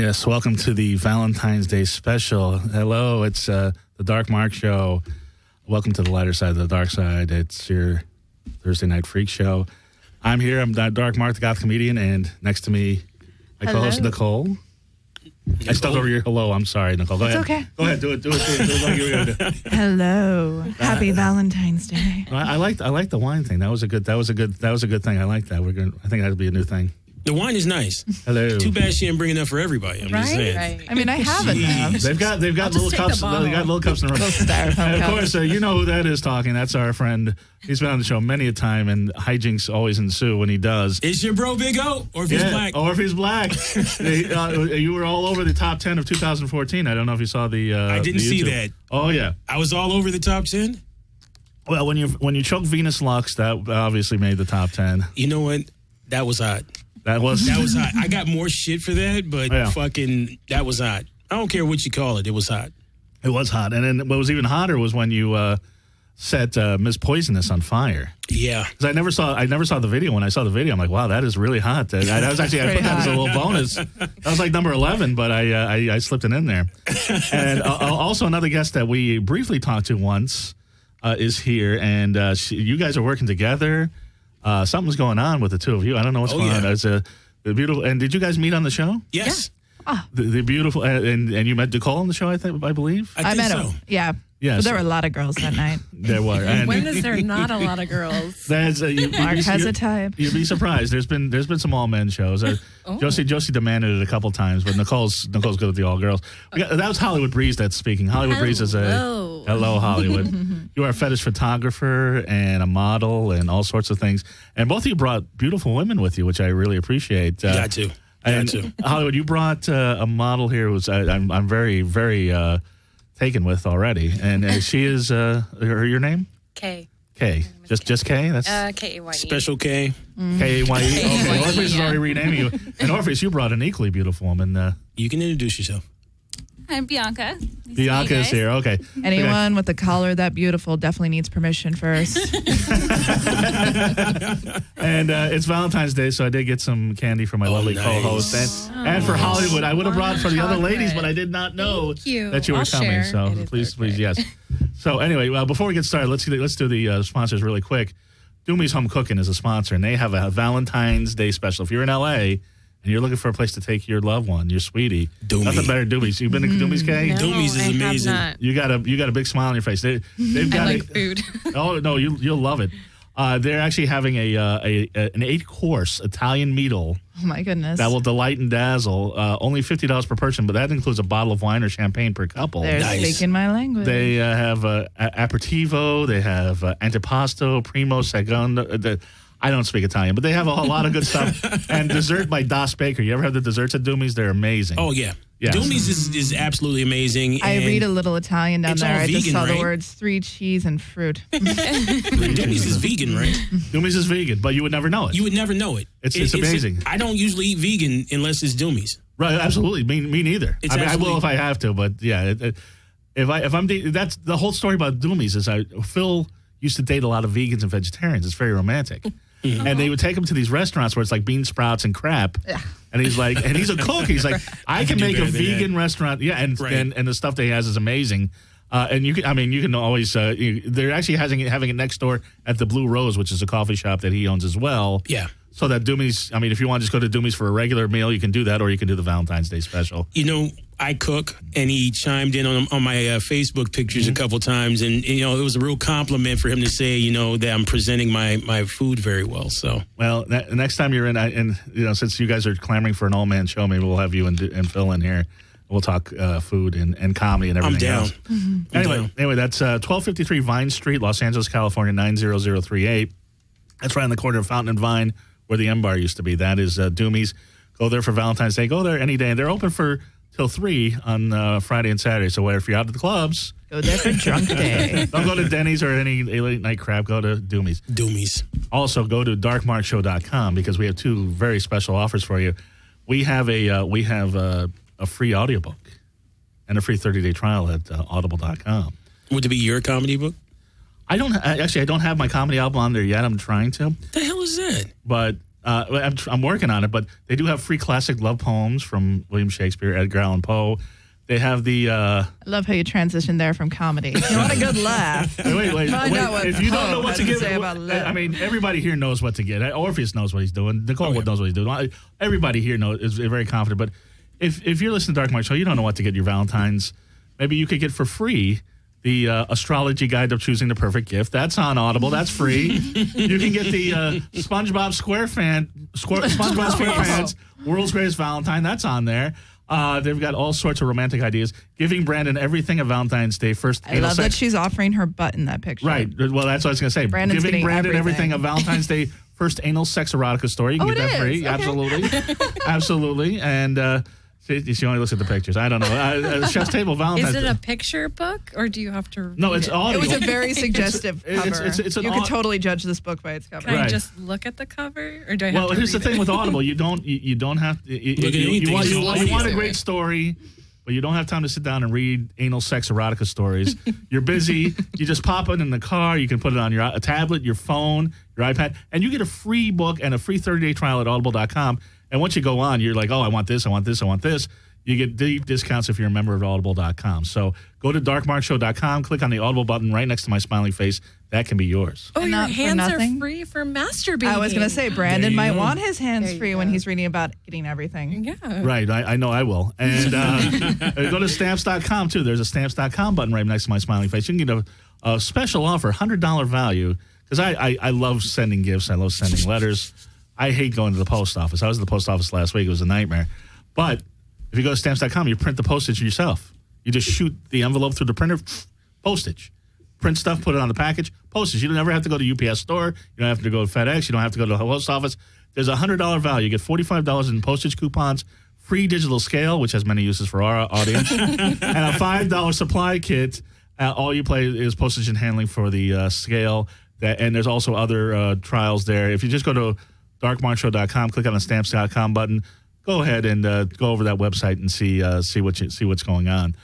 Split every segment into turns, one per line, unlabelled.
Yes, welcome to the Valentine's Day special. Hello, it's the Dark Mark Show. Welcome to the lighter side of the dark side. It's your Thursday night freak show. I'm here. I'm Dark Mark, the goth comedian, and next to me, my co-host Nicole. I stuck over your hello. I'm sorry, Nicole. Go ahead.
It's okay.
Go ahead. Do it like you were gonna do.
Hello. Happy Valentine's Day.
I like the wine thing. That was a good thing. I like that. I think that'd be a new thing.
The wine is nice.
Hello.
Too bad she didn't bring enough for everybody. I'm just saying.
Right. I mean, I have it now.
They've got little cups. They got little cups in the room. And of course, you know who that is talking. That's our friend. He's been on the show many a time, and hijinks always ensue when he does.
Is your bro Big O, or if he's black?
Or if he's black. You were all over the top 10 of 2014. I don't know if you saw the.
I didn't see that.
Oh yeah,
I was all over the top 10.
Well, when you choke Venus Lux, that obviously made the top 10.
You know what? That was hot.
That was
hot. I got more shit for that, but fucking, that was hot. I don't care what you call it. It was hot.
It was hot. And then what was even hotter was when you set Miss Poisonous on fire.
Yeah.
Because I never saw the video. When I saw the video, I'm like, wow, that is really hot. I put that as a little bonus. That was like number 11, but I slipped it in there. And also another guest that we briefly talked to once is here, and you guys are working together. Something's going on with the two of you. I don't know what's going on. It's the beautiful. And did you guys meet on the show?
Yes.
Yeah.
The beautiful. And you met Nicole on the show, I believe.
I
met
so.
him. Yeah.
Yes.
But there were a lot of girls that night.
There were. And
when is there not a lot of girls?
Mark has a type.
You'd be surprised. There's been some all men shows. Josie demanded it a couple times, but Nicole's good at the all girls. That was Hollywood Breeze that's speaking. Hollywood Breeze is hello Hollywood. You are a fetish photographer and a model and all sorts of things. And both of you brought beautiful women with you, which I really appreciate.
Got to.
Hollywood, you brought a model here who I'm very, very taken with already. And she is your name?
K.
K. Just K? That's
K-A-Y-E.
Special K.
K-A-Y-E. Okay. Orpheus is already renaming you. And Orpheus, you brought an equally beautiful woman.
You can introduce yourself.
I'm Bianca.
Bianca is here. Okay.
Anyone with a collar that beautiful definitely needs permission first.
And it's Valentine's Day, so I did get some candy for my lovely co-host. And for Hollywood. I would have brought for the other ladies, but I did not know that you were coming.
Share.
So please, yes. So anyway, before we get started, let's do the sponsors really quick. Doomy's Home Cooking is a sponsor, and they have a Valentine's Day special. If you're in L.A., and you're looking for a place to take your loved one, your sweetie.
Doomy.
Nothing better than Doomy's. You've been to Doomy's, Kay?
No,
Doomy's is amazing.
Not.
You got a big smile on your face. They've got
I like food.
Oh no, you'll love it. They're actually having an 8-course Italian meal.
Oh my goodness.
That will delight and dazzle. Only $50 per person, but that includes a bottle of wine or champagne per couple.
They're speaking my language.
They have aperitivo. They have antipasto, primo, secondo. I don't speak Italian, but they have a lot of good stuff. And dessert by Das Baker. You ever have the desserts at Doomy's? They're amazing.
Oh, yeah.
Yes.
Doomy's is absolutely amazing.
I read a little Italian down there. I just
vegan,
saw the
right?
words 3 cheese and fruit.
Doomy's is vegan, right?
Doomy's is vegan, but you would never know it.
You would never know it.
It's amazing.
I don't usually eat vegan unless it's Doomy's.
Right, absolutely. Me neither. I will if I have to, but yeah. That's the whole story about Doomy's is Phil used to date a lot of vegans and vegetarians. It's very romantic. And they would take him to these restaurants where it's like bean sprouts and crap. Yeah. And he's like, and he's a cook. He's like, I can make a vegan restaurant. Yeah, and the stuff that he has is amazing. And you can always. They're actually having it next door at the Blue Rose, which is a coffee shop that he owns as well.
Yeah.
So that Doomy's. If you want to just go to Doomy's for a regular meal, you can do that, or you can do the Valentine's Day special.
I cook, and he chimed in on my Facebook pictures a couple times, and it was a real compliment for him to say, that I'm presenting my food very well. So,
well, next time you're in, and since you guys are clamoring for an all man show, maybe we'll have you and Phil in here. We'll talk food and comedy and everything else.
I'm down.
Anyway, that's 1253 Vine Street, Los Angeles, California 90038. That's right on the corner of Fountain and Vine, where the M Bar used to be. That is Doomy's. Go there for Valentine's Day. Go there any day. They're open till 3 on Friday and Saturday. So if you're out at the clubs,
go there for drunk day.
Don't go to Denny's or any late night crap. Go to Doomy's. Also, go to darkmarkshow.com because we have 2 very special offers for you. We have a free audiobook and a free 30-day trial at audible.com.
Would it be your comedy book?
I don't have my comedy album on there yet. I'm trying to.
What the hell is that?
But I'm working on it, but they do have free classic love poems from William Shakespeare, Edgar Allan Poe. They have the...
I love how you transitioned there from comedy. You want a good laugh.
Wait. If you don't know what to give...
I
mean, everybody here knows what to get. Orpheus knows what he's doing. Nicole knows what he's doing. Everybody here is very confident. But if you're listening to Dark Mark Show, you don't know what to get your Valentine's. Maybe you could get for free the Astrology Guide to Choosing the Perfect Gift. That's on Audible. That's free. You can get the SpongeBob SquarePants World's Greatest Valentine. That's on there. They've got all sorts of romantic ideas. Giving Brandon everything of Valentine's Day. First,
I love that she's offering her butt in that picture.
Right. Well, that's what I was going to say.
Brandon's
Giving Brandon everything of Valentine's Day. First anal sex erotica story. You can get that free. Okay. Absolutely. And she only looks at the pictures. I don't know. Chef's Table Valentine's.
Is it a picture book, or do you have to read
No, it's audio.
It was a very suggestive cover. You could totally judge this book by its cover.
Can I just look at the cover, or do I have to
Well, here's the thing with Audible. You don't have to. You want a great story, but you don't have time to sit down and read anal sex erotica stories. You're busy. You just pop it in the car. You can put it on your tablet, your phone, your iPad, and you get a free book and a free 30-day trial at audible.com. And once you go on, you're like, oh, I want this, I want this, I want this. You get deep discounts if you're a member of audible.com. So go to darkmarkshow.com, click on the Audible button right next to my smiling face. That can be yours.
Oh, your hands are free for masturbating.
I was going to say, Brandon might want his hands free when he's reading about getting everything.
Yeah.
Right. I know I will. And go to stamps.com, too. There's a stamps.com button right next to my smiling face. You can get a special offer, $100 value, because I love sending gifts. I love sending letters. I hate going to the post office. I was at the post office last week. It was a nightmare. But if you go to stamps.com, you print the postage yourself. You just shoot the envelope through the printer, postage. Print stuff, put it on the package, postage. You don't ever have to go to UPS store. You don't have to go to FedEx. You don't have to go to the post office. There's a $100 value. You get $45 in postage coupons, free digital scale, which has many uses for our audience, and a $5 supply kit. All you pay is postage and handling for the scale. And there's also other trials there. If you just go to darkmarkshow.com, click on the stamps.com button, go ahead and go over that website and see what's going on.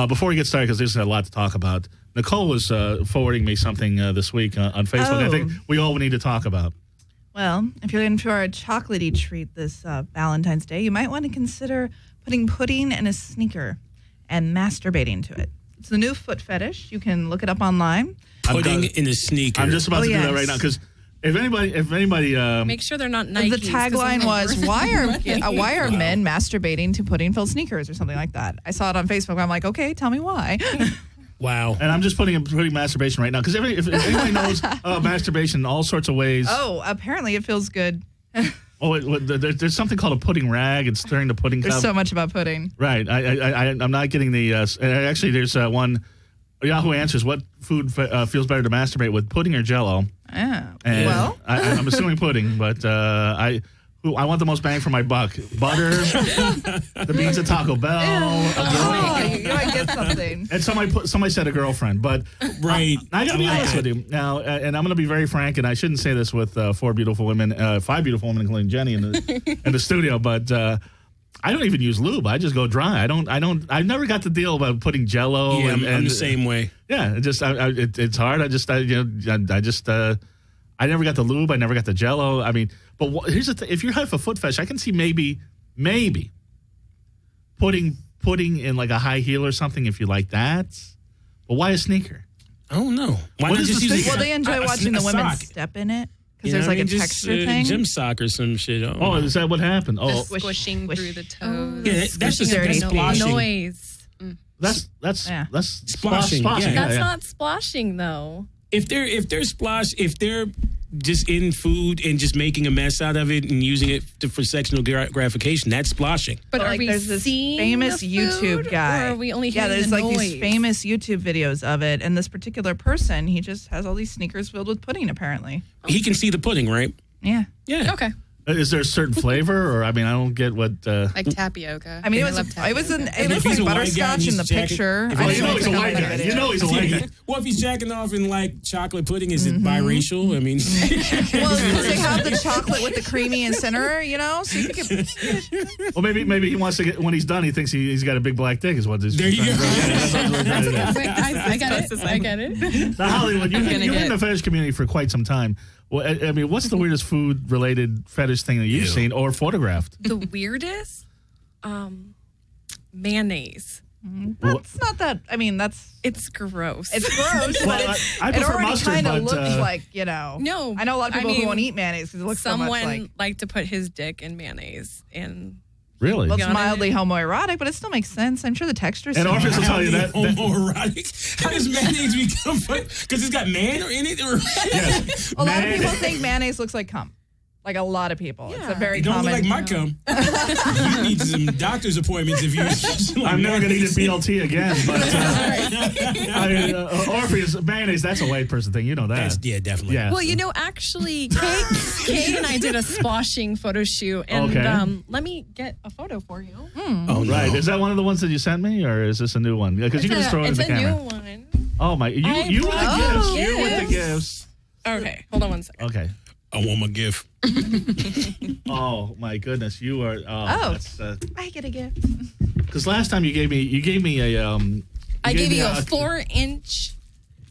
Before we get started, because there's a lot to talk about, Nicole was forwarding me something this week on Facebook I think we all need to talk about.
Well, if you're in for a chocolatey treat this Valentine's Day, you might want to consider putting pudding in a sneaker and masturbating to it. It's the new foot fetish. You can look it up online.
Pudding in a sneaker.
I'm just about to do that right now, because if anybody,
make sure they're not Nikes.
The tagline was, "Why are men masturbating to pudding-filled sneakers?" or something like that. I saw it on Facebook. I'm like, okay, tell me why.
Wow.
And I'm just putting masturbation right now, because if anybody knows masturbation in all sorts of ways.
Oh, apparently it feels good.
There's something called a pudding rag and stirring the pudding cup.
There's so much about pudding.
Right. I'm not getting the. Actually, there's one. Yahoo Answers, what food feels better to masturbate with, pudding or Jell-O?
Well,
I'm assuming pudding, but I want the most bang for my buck. Butter, the beans at Taco Bell, a girl.
You might get something.
And somebody said a girlfriend, but
right.
I got to be honest with you now, and I'm going to be very frank, and I shouldn't say this with five beautiful women, including Jenny in the studio, but. I don't even use lube. I just go dry. I've never got the deal about putting Jell-O.
Yeah, I'm the same way.
Yeah, it's hard. I never got the lube. I never got the Jell-O. I mean, but here's the thing: if you're having a foot fetish, I can see maybe putting in like a high heel or something if you like that. But why a sneaker?
I don't know. Why
not
just use
Well, they enjoy watching the women step in it. Because there's like a texture thing.
Gym sock or some shit.
Oh, is that what happened? Oh,
squishing through the toes.
Yeah, that's just dirty splashing.
Noise.
That's
splashing.
Splashing.
That's not splashing though.
If they're just in food and just making a mess out of it and using it for sexual gratification, that's splashing.
But are we
there's this
seeing
famous
the
YouTube
food,
guy?
Or are we only hearing
there's
the
like
noise?
these famous YouTube videos of it, and this particular person, he just has all these sneakers filled with pudding. Apparently,
He can see the pudding, right?
yeah.
Okay.
Is there a certain flavor, or I don't get what?
Like tapioca.
I mean, it
love
was
tapioca.
it looked like butterscotch in the picture.
You know he's a white guy. You know he's a white guy.
Well, if he's jacking off in like chocolate pudding, is it biracial? I mean,
Well, because they have the chocolate with the creamy in center, so you could get.
Well, maybe he wants to get when he's done. He thinks he's got a big black dick. Is what this?
There you go.
I get it.
Now, Hollywood, you've been in the fetish community for quite some time. Well, I mean, what's the weirdest food-related fetish thing that you've seen or photographed?
The weirdest? Mayonnaise.
That's not that. I mean,
It's gross.
it's gross.
Well,
but
I
it
prefer
already
mustard,
kind
but
of looks like, you know.
No,
I know a lot of people
I
who
mean,
won't eat mayonnaise because it looks so much
someone
like.
liked to put his dick in mayonnaise, and
Really?
Well, it's
Got it.
mildly homoerotic, but it still makes sense. I'm sure the texture's
And
similar.
Orpheus will tell you that.
Homoerotic. How does mayonnaise become? Because it's got man in it. Or
Yes.
A lot of people think mayonnaise looks like cum. Like a lot of people. It's a
Yeah.
very
it don't
common.
look like my cum. You need some doctor's appointments if you.
I'm never going to eat a BLT again. But Orpheus, mayonnaise, that's a white person thing. You know that.
Yeah, definitely.
Yeah.
well, you know, actually, Kate and I did a splashing photo shoot, and
Okay.
let me get a photo for you.
Oh, no.
Right. Is that one of the ones that you sent me, or is this a new one? Because you can just throw it in
It's
the
a
camera.
new one.
Oh, my. You with the gifts. You with the gifts.
Okay, hold on one second.
Okay.
I want my gift.
Oh, my goodness. You are.
Oh.
That's.
I get a gift.
Because last time you gave me a.
I gave you a
me
4-inch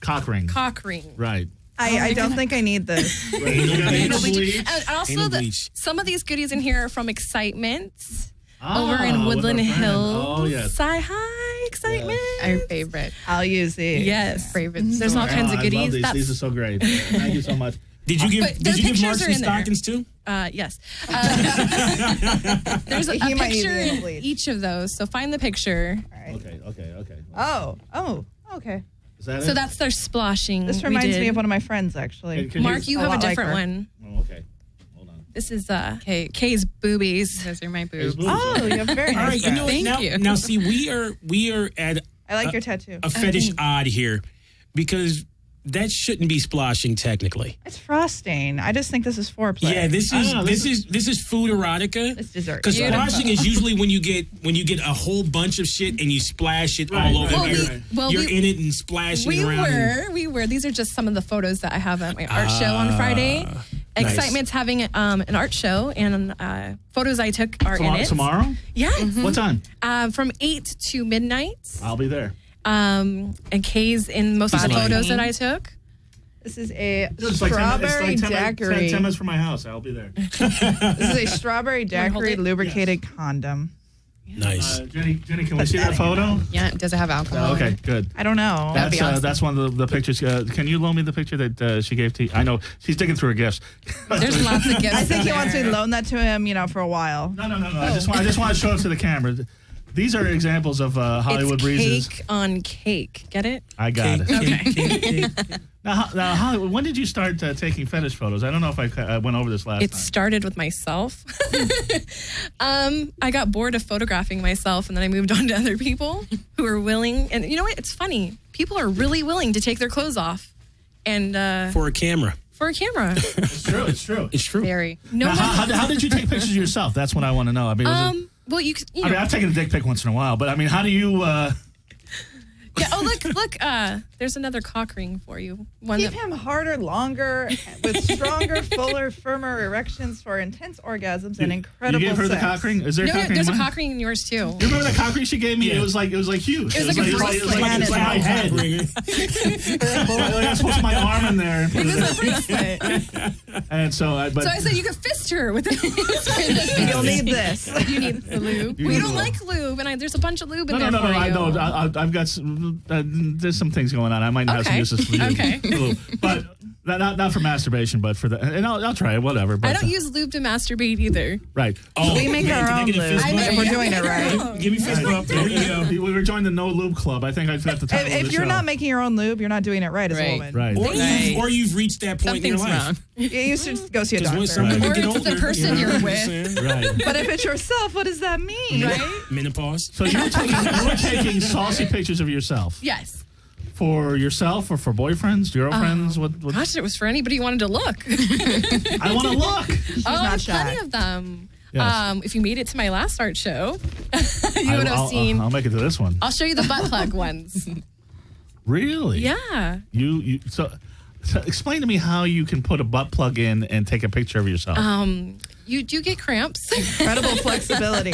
cock ring.
cock ring.
Right.
I don't think I need this.
Right. You got anal bleach.
And also,
Anal bleach.
some of these goodies in here are from Excitement
Oh,
over in
with
Woodland
our friend.
Hills.
Oh, yes.
Hi, Excitement.
Our favorite.
I'll use these.
Yes.
Favorite.
There's all kinds
Oh,
of
I
goodies.
love these.
That's-
These are so great. Thank you so much.
Did you give?
But the
Did you give
pictures
Mark
are
some
in there.
stockings too?
Yes. There's a
He might need
picture
the anal
in
bleach.
each of those. So find the picture.
Okay.
Oh, okay.
Is that
So
it?
that's their splashing.
This
we
reminds
did.
me of one of my friends, actually.
Can
Mark, you
A
have a
lot like
different
her.
one.
Oh, okay. Hold on.
This is Kay's boobies.
Those are my
Here's
boobs.
boobs.
Oh, you have very
All
nice
right, you know
breasts.
what?
Thank
Now,
you.
now, see, we are at
I like your tattoo.
a fetish odd here because that shouldn't be splashing technically.
It's frosting. I just think this is foreplay.
Yeah, this
Ah,
is food erotica.
It's dessert.
Because
Beautiful.
splashing is usually when you get a whole bunch of shit and you splash it
Right,
all over.
right,
You're,
right.
Well,
you're
we-
in it and splashing
We
around.
were. These are just some of the photos that I have at my art show on Friday.
nice.
Excitement's having an art show, and photos I took are in it.
Tomorrow?
Yeah,
What time?
from 8 to midnight.
I'll be there.
And Kay's in most of the
lying.
photos that I took.
This is a
It's like
strawberry
10
daiquiri.
minutes from my house. I'll be there.
This is a strawberry
wanna hold
daiquiri
it?
lubricated condom.
Nice.
Jenny, can we see that photo?
Yeah, does it have alcohol?
Oh, okay, good.
I don't know.
That'd be awesome.
That's one of the pictures. Can you loan me the picture that she gave to you? I know she's digging through her gifts.
There's lots of gifts.
I think
in
he wants me to
there.
loan that to him, for a while.
No. I just want to show it to the camera. These are examples of Hollywood
It's
breezes.
cake on cake. Get it?
I got it.
Okay.
Now, Hollywood, when did you start taking fetish photos? I don't know if I went over this last
It
time.
started with myself. I got bored of photographing myself, and then I moved on to other people who are willing. And you know what? It's funny. People are really willing to take their clothes off, and
For a camera.
for a camera.
It's true. It's true.
It's true.
Very.
No
Now,
one.
how did you take pictures of yourself? That's what I want to know. I mean, was it,
Well, you know.
I've taken a dick pic once in a while, but I mean, how do you?
Yeah, oh, look. There's another cock ring for you. One
Keep
that,
him harder, longer, with stronger, fuller, firmer erections for intense orgasms and incredible
You gave her the
sex.
cock ring? Is there a
no,
cock ring?
there's
in
a
mine?
cock ring in yours too.
You remember the cock ring she gave me?
Yeah.
It was like huge.
It was like a bracelet.
it's like my head. I supposed to put my arm in there. And, put
It
it
was a bracelet.
and so, but
So I said you could fist her with it.
You'll need this.
You need the lube.
You
We
need
don't
lube.
like lube, and there's a bunch of lube in
no.
there for
I
you.
know. I've got some, there's some things going on. I might have some
Okay.
uses for you.
Okay.
But not for masturbation, but for the. And I'll try it. Whatever. But,
I don't use lube to masturbate either.
Right.
Oh,
We make
man,
our
can I
own
get a
lube.
fist bump?
If we're doing it right.
Give me fist bump. There you go.
We were joined the No Lube Club. I think I've got the title of
If
the
you're
show.
not making your own lube, you're not doing it right as a
Right.
woman.
Right.
Or you've reached that point in your
Something's
life.
wrong.
You should go see a
Because when
doctor.
someone
Or
get
it's
older,
the person
you know
you're
what I'm
with.
saying?
Right.
But if it's yourself, what does that mean?
Right?
Menopause.
So you were taking saucy pictures of yourself
Yes.
for yourself or for boyfriends, girlfriends? What?
Gosh, it was for anybody who wanted to look.
I want to look.
not
there's
shy.
plenty of them.
Yes.
If you made it to my last art show, you would have seen.
I'll make it to this one.
I'll show you the butt plug ones.
Really?
Yeah.
So explain to me how you can put a butt plug in and take a picture of yourself.
You do get cramps.
Incredible flexibility.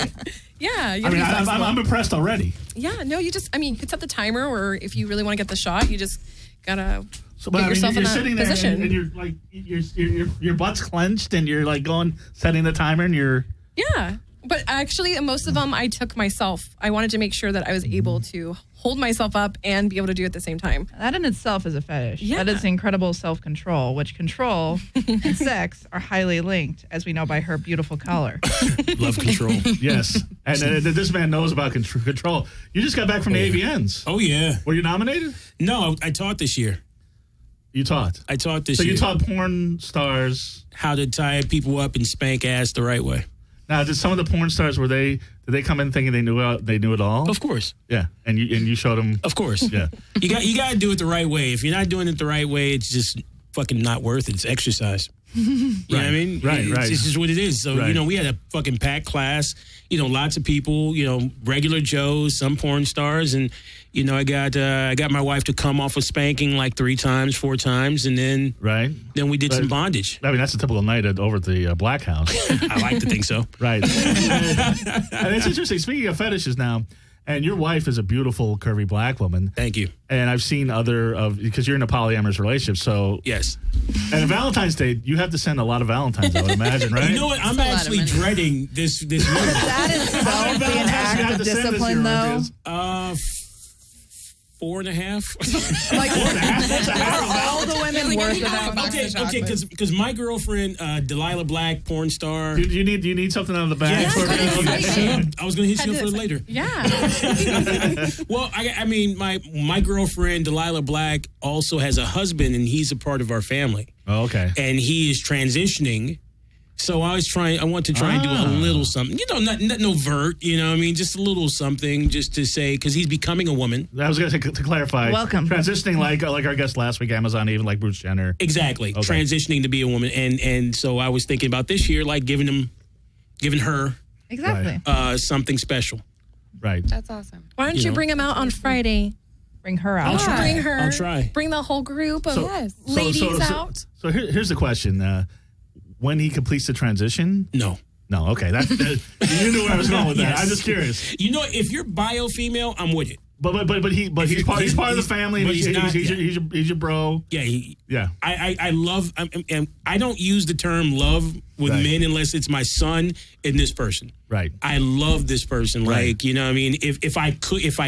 Yeah. You
I
gotta
mean,
be flexible.
I'm impressed already.
Yeah, no, you could set the timer, or if you really want to get the shot, you just gotta
So, but
Get
I mean,
yourself
you're
in a
sitting there
position.
and you're like your butt's clenched and you're like setting the timer and you're.
Yeah. But actually, most of them I took myself. I wanted to make sure that I was able to hold myself up and be able to do it at the same time.
That in itself is a fetish.
Yeah.
That is incredible self-control, which control and sex are highly linked, as we know by her beautiful collar.
Love control.
Yes, and this man knows about control. You just got back from the AVNs.
Oh, yeah.
Were you nominated?
No, I taught this year.
You taught.
I taught this
So
year.
you taught porn stars
how to tie people up and spank ass the right way.
Now, did some of the porn stars did they come in thinking they knew it all?
Of course.
Yeah, and you showed them.
Of course.
Yeah.
You got to do it the right way. If you're not doing it the right way, it's just fucking not worth it. It's exercise. You know what I mean?
Right.
It's just what it is. So,
Right.
we had a fucking packed class, lots of people, regular Joes, some porn stars. And, I got my wife to come off of spanking like 3 times, 4 times. And then we did some bondage.
I mean, that's a typical night over at the Black House.
I like to think so.
Right. And it's interesting. Speaking of fetishes now, and your wife is a beautiful, curvy black woman.
Thank you.
And I've seen because you're in a polyamorous relationship. So
Yes.
And Valentine's Day, you have to send a lot of Valentines, I would imagine, right?
You know what? I'm actually dreading this movie.
That is so be an act of discipline, though.
4.5.
Like, all the women worth it.
Okay, because my girlfriend, Delilah Black, porn star.
Do you need something out of the bag?
I was going to hit you up for later.
Yeah.
Well, I mean, my girlfriend, Delilah Black, also has a husband, and he's a part of our family.
Oh, okay.
And he is transitioning. So I want to try and do a little something, not overt, I mean, just a little something just to say, because he's becoming a woman.
I was going to clarify.
Welcome.
Transitioning like our guest last week, Amazon, even like Bruce Jenner.
Exactly. Okay. Transitioning to be a woman. And so I was thinking about this year, like giving her
exactly
something special.
Right.
That's awesome.
Why don't you bring them out on Friday?
Bring her out.
I'll try.
Bring her.
I'll try.
Bring the whole group of ladies out.
So here's the question. When he completes the transition?
No.
Okay. You knew where I was going with that. Yes. I'm just curious.
If you're bio female, I'm with it.
But he's part of the family.
But he's not.
He's your bro.
Yeah.
Yeah.
I love. And I don't use the term love with men unless it's my son and this person.
Right.
I love this person.
Right.
Like, what I mean? If I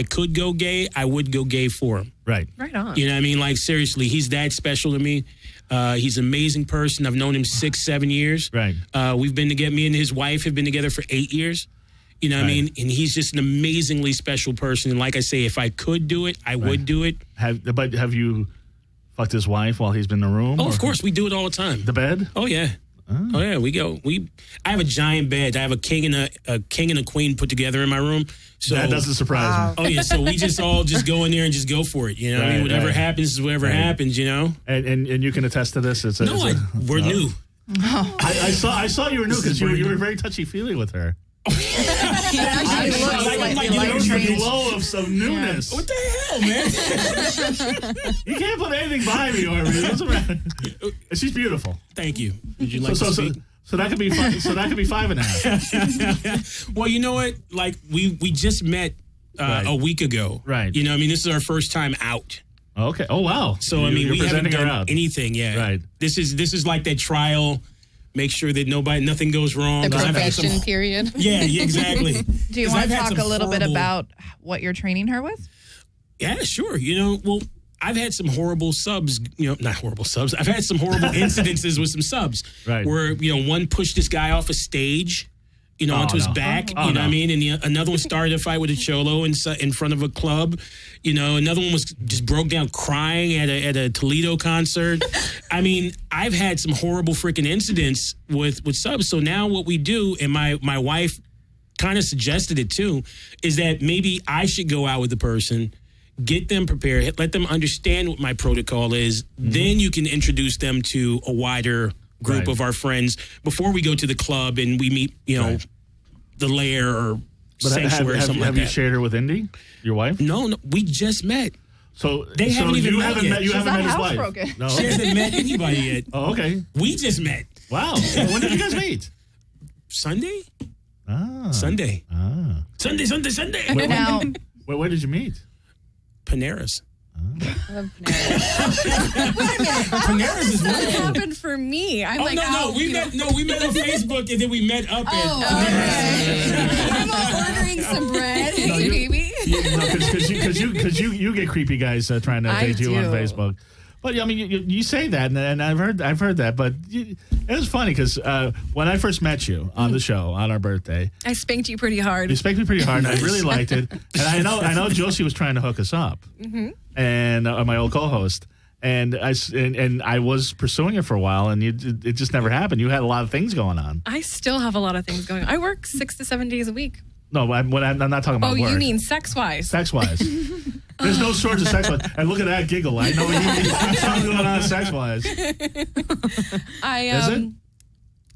could go gay, I would go gay for him.
Right.
Right on.
You know what I mean? Like, seriously, he's that special to me. He's an amazing person. I've known him 6-7 years.
Right.
We've been together. Me and his wife have been together for 8 years. You know what I mean? And he's just an amazingly special person. And like I say, if I could do it, I would do it.
Have you fucked his wife while he's been in the room?
Oh, of course. We do it all the time.
The bed?
Oh, yeah. Oh, yeah. We go. I have a giant bed. I have a king and a queen put together in my room. So
that doesn't surprise me.
Oh, yeah. So we just all go in there and just go for it. You know what I mean? Whatever happens is whatever happens,
And you can attest to this?
We're new.
I saw you were new because you were very touchy-feely with her.
She actually looks like
a glow of some newness.
Yeah. What the hell, man?
You can't put anything by me, Orby. It doesn't matter. She's beautiful.
Thank you. Would you like to speak?
So that could be 5.5.
Well, you know what? Like we just met a week ago.
Right.
You know, I mean, this is our first time out.
Okay. Oh wow.
So I mean, we haven't done anything yet.
Right.
This is like that trial. Make sure that nothing goes wrong.
The probation period.
Yeah, exactly.
Do you want to talk a little bit about what you're training her with?
Yeah, sure. Well, I've had some horrible subs, not horrible subs. I've had some horrible incidences with some subs.
Right.
Where, one pushed this guy off a stage, onto his back.
Oh,
you know what I mean? And another one started a fight with a cholo in front of a club. Another one was just broke down crying at a Toledo concert. I mean, I've had some horrible freaking incidents with subs. So now what we do, and my wife kind of suggested it too, is that maybe I should go out with the person, get them prepared, let them understand what my protocol is. Mm-hmm. Then you can introduce them to a wider group of our friends before we go to the club and we meet, the lair or sanctuary or something like that.
Have you shared her with Indy, your wife?
No, we just met.
So
they haven't even
you
met
haven't
yet.
met, you haven't met his wife.
Broken.
No,
she hasn't met anybody yet.
Oh, okay.
We just met.
Wow. When did you guys meet?
Sunday.
Ah.
Sunday.
Ah.
Sunday.
Now,
Where did you meet?
Panera's.
I love Panera.
Wait a minute.
Panera's is
That
wonderful.
happened for me. I'm like,
We met on Facebook and then we met up at
I'm all ordering some bread. Hey, baby.
Because you get creepy guys trying to
I
date you on
do.
Facebook. But I mean, you say that, and I've heard that. But it was funny because when I first met you on the show on our birthday,
I spanked you pretty hard.
you spanked me pretty hard, and I really liked it. And I know Josie was trying to hook us up, and my old co-host, and I was pursuing it for a while, and it just never happened. You had a lot of things going on.
I still have a lot of things going on. I work 6 to 7 days a week.
No, I'm not talking about work.
You mean sex-wise?
Sex-wise. There's no shortage of sex-wise. And look at that giggle. I know what you mean. Something going on sex-wise. Is it?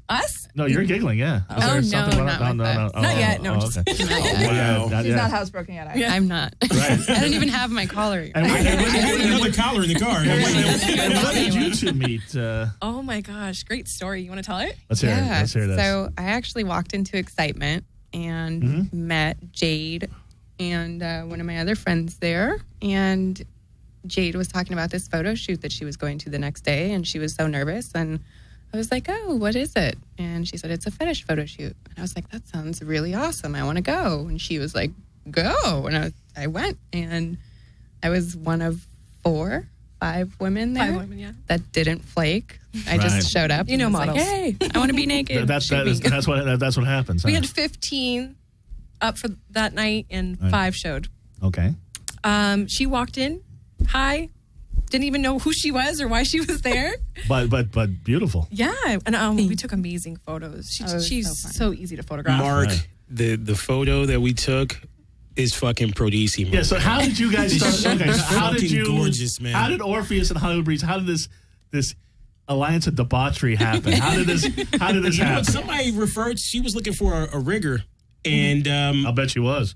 Us?
No, you're giggling, yeah.
Oh, no, not like that.
Not yet. No,
okay.
Not yet.
Wow.
She's not housebroken yet. Either.
I'm not.
Right.
I don't even have my collar.
And
I had another collar in the car.
and when did you two meet?
Oh my gosh, great story. You want to tell it?
Let's hear it. Let's hear this.
So I actually walked into Excitement and met Jade and one of my other friends there. And Jade was talking about this photo shoot that she was going to the next day, and she was so nervous. And I was like, oh, what is it? And she said, it's a fetish photo shoot. And I was like, that sounds really awesome. I want to go. And she was like, go. And I went. And I was one of 5 women there
5 women, yeah.
that didn't flake. I just showed up.
You know,
and was
models.
like, hey, I want to be naked.
that's
Shoot me.
what happens.
We
huh?
had 15 up for that night, and 5 showed.
Okay.
She walked in. Hi. Didn't even know who she was or why she was there.
But beautiful.
Yeah, and we took amazing photos. She's so easy to photograph.
Mark,
Right.
the photo that we took is fucking prodissimo.
Yeah. So how did you guys start? Okay. So how did
fucking
you?
gorgeous, man.
How did Orpheus and Hollywood Breeze? How did this alliance of debauchery happen? How did this
You know,
happen?
somebody referred. She was looking for a rigger, and
I'll bet she was.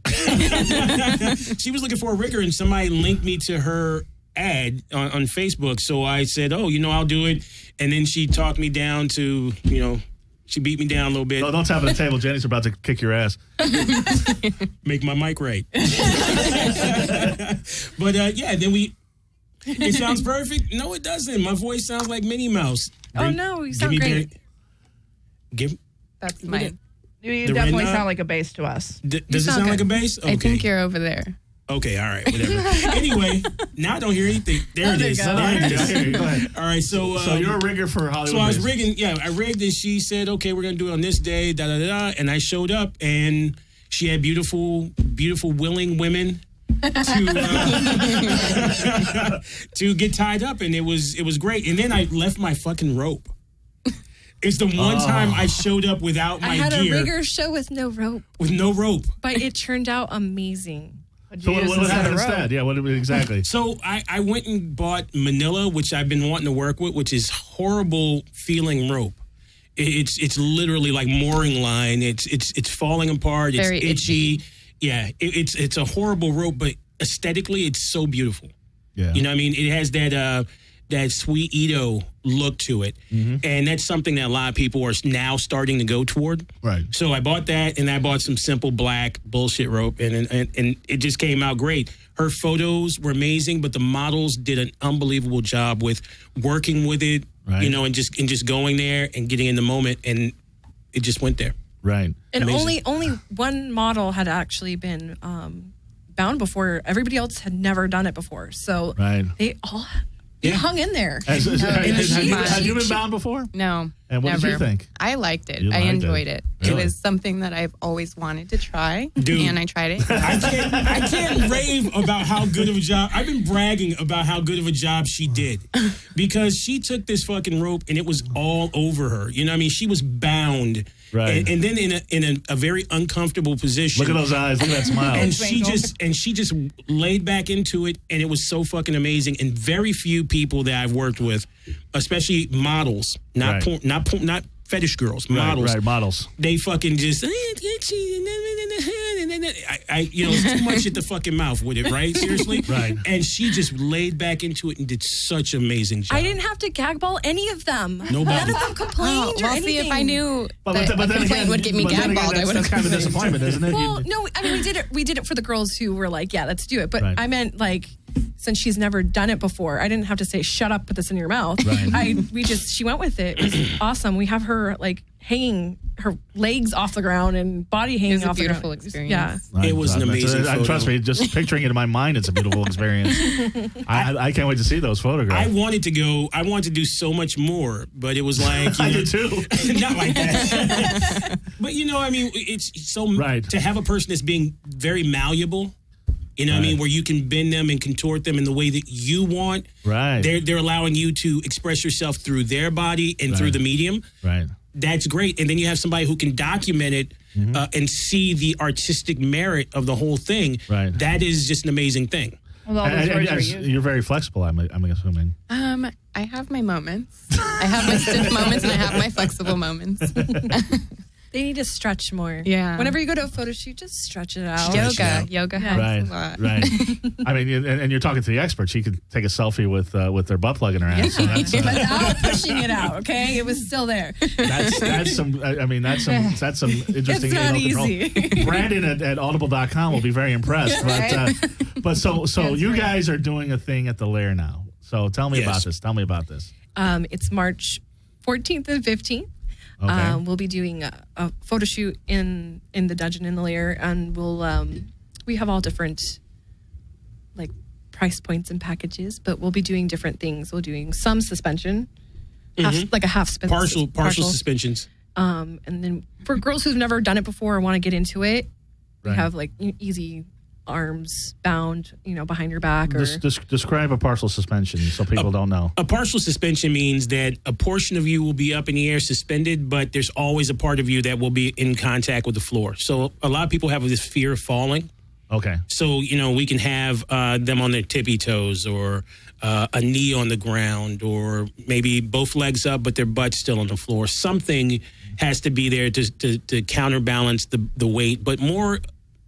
she was looking for a rigger, and somebody linked me to her ad on Facebook. So I said, "Oh, I'll do it." And then she talked me down to, she beat me down a little bit.
No, don't tap on the table. Jenny's about to kick your ass.
Make my mic right. But then it sounds perfect. No, it doesn't. My voice sounds like Minnie Mouse.
Oh, no, you sound great.
That's mine.
You
The
definitely
red
sound like a bass to us.
Does it sound
sound
like a
good.
bass? Okay.
I think you're over there.
Okay, all right, whatever. Anyway, now I don't hear anything. There it is.
Go ahead.
All right, so
you're a rigger for Hollywood.
So I was
Breeze.
rigging. Yeah, I rigged, and she said, "Okay, we're gonna do it on this day." Da da da. And I showed up, and she had beautiful, willing women to get tied up, and it was great. And then I left my fucking rope. It's the one time I showed up without my
I had
gear.
a rigger show with no rope,
With no rope.
but it turned out amazing.
So what happened instead? Yeah, what exactly?
So I went and bought Manila, which I've been wanting to work with, which is horrible feeling rope. It's literally like mooring line. It's falling apart. It's
Very
itchy. Yeah, it's a horrible rope, but aesthetically, it's so beautiful.
Yeah.
You know what I mean? It has that sweet Edo look to it. And that's something that a lot of people are now starting to go toward.
Right.
So I bought that, and I bought some simple black bullshit rope, and it just came out great. Her photos were amazing, but the models did an unbelievable job with working with it,
Right.
and just going there and getting in the moment, and it just went there.
Right.
And
Amazing.
only one model had actually been bound before. Everybody else had never done it before. So
Right.
they all hung in there.
Have you been
she-
bound before?
No.
And what
never.
did you think?
I liked it.
You
I
liked
enjoyed
it.
it.
Really?
It was something that I've always wanted to try.
Dude.
And I tried it.
I can't rave about how good of a job. I've been bragging about how good of a job she did because she took this fucking rope and it was all over her. You know what I mean? She was bound.
Right.
And then in a very uncomfortable position.
Look at those eyes. Look at that smile.
And she just laid back into it, and it was so fucking amazing. And very few people that I've worked with, especially models, not
Right.
not fetish girls, models.
Right, models.
They fucking just it's too much at the fucking mouth with it, right? Seriously,
Right.
And she just laid back into it and did such amazing job.
I didn't have to gag ball any of them.
Nobody.
None of them complained or
Well,
anything.
see, if I knew
But
that
then
a complaint
again,
would get me
but then again,
gagballed, I would
that's
have
kind of a disappointment, isn't it?
Well, no, I mean we did it for the girls who were like, yeah, let's do it. But
Right.
I meant like since she's never done it before, I didn't have to say, shut up, put this in your mouth.
Right.
She went with it. It was awesome. We have her like hanging her legs off the ground and body hanging off the ground.
Beautiful experience.
Yeah.
It was an amazing photo.
Trust me, just picturing it in my mind, it's a beautiful experience. I can't wait to see those photographs.
I wanted to go. I wanted to do so much more, but it was like
I did too.
Not like that. But I mean, it's so to have a person that's being very malleable. You know what I mean? Where you can bend them and contort them in the way that you want.
Right.
They're allowing you to express yourself through their body and through the medium.
Right.
That's great. And then you have somebody who can document it and see the artistic merit of the whole thing.
Right.
That is just an amazing thing.
Well, all those words are used.
You're very flexible, I'm assuming.
I have my moments. I have my stiff moments and I have my flexible moments.
They need to stretch more.
Yeah.
Whenever you go to a photo shoot, just stretch it out.
Yoga helps a lot.
Right. I mean, and you're talking to the expert. She could take a selfie with their butt plug in her ass. So that's,
Without pushing it out, okay? It was still there.
that's some. I mean, that's some interesting.
It's not easy.
Control. Brandon at audible.com will be very impressed. But so you guys are doing a thing at the Lair now. So tell me about this. Tell me about this.
It's March 14th and 15th.
Okay.
We'll be doing a photo shoot in the dungeon in the Lair, and we have all different like price points and packages, but we'll be doing different things. We're doing some suspension, like a half spin,
partial suspensions,
and then for girls who've never done it before or want to get into it, we have like easy arms bound, behind your back. Or
Describe a partial suspension so people don't know.
A partial suspension means that a portion of you will be up in the air suspended, but there's always a part of you that will be in contact with the floor. So a lot of people have this fear of falling.
Okay.
So, we can have them on their tippy toes or a knee on the ground or maybe both legs up, but their butt's still on the floor. Something has to be there to counterbalance the weight, but more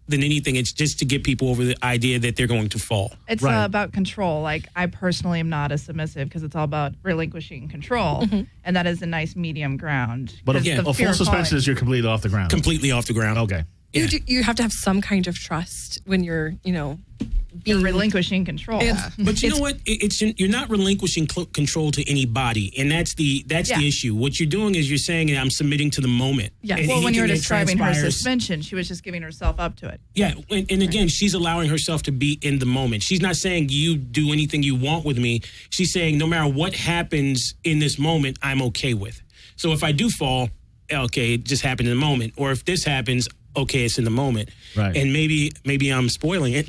than anything, it's just to get people over the idea that they're going to fall.
It's about control. Like, I personally am not a submissive because it's all about relinquishing control, and that is a nice medium ground.
But a full suspension is you're completely off the ground.
Completely off the ground.
Okay.
Yeah.
You have to have some kind of trust when you're,
You're relinquishing control.
But you know what? You're not relinquishing control to anybody, and that's the issue. What you're doing is you're saying, "I'm submitting to the moment."
Yeah. Well, when you were describing her suspension, she was just giving herself up to it.
Yeah, and again, she's allowing herself to be in the moment. She's not saying you do anything you want with me. She's saying no matter what happens in this moment, I'm okay with. So if I do fall, okay, it just happened in the moment. Or if this happens, okay, it's in the moment.
Right.
And maybe I'm spoiling it.